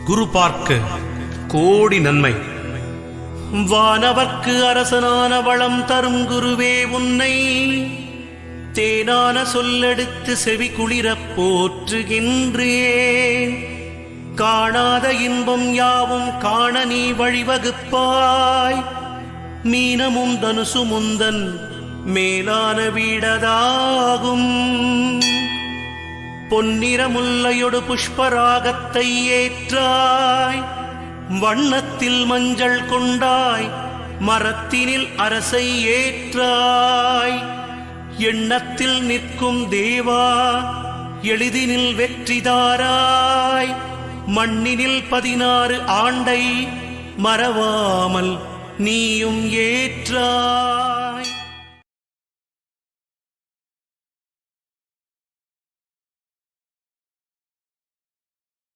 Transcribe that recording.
குரு பார்க்க கோடி நன்மை. வானவர்க்கு அரசனான வளம் தரும் குருவே உன்னை தேனான சொல்லெடுத்து செவி குளிரப் போற்றுகின்றேன். காணாத இன்பம் யாவும் காண நீ வழிவகுப்பாய். மீனமும் தனுசு முந்தன் மேலான வீடதாகும். பொன்னிறமுல்லையொடு புஷ்பராகத்தை ஏற்றாய். வண்ணத்தில் மஞ்சள் கொண்டாய். மரத்தினில் அரசை ஏற்றாய். எண்ணத்தில் நிற்கும் தேவா எளிதினில் வெற்றிதாராய். மண்ணினில் 16 ஆண்டை மறவாமல் நீயும் ஏற்றாய்.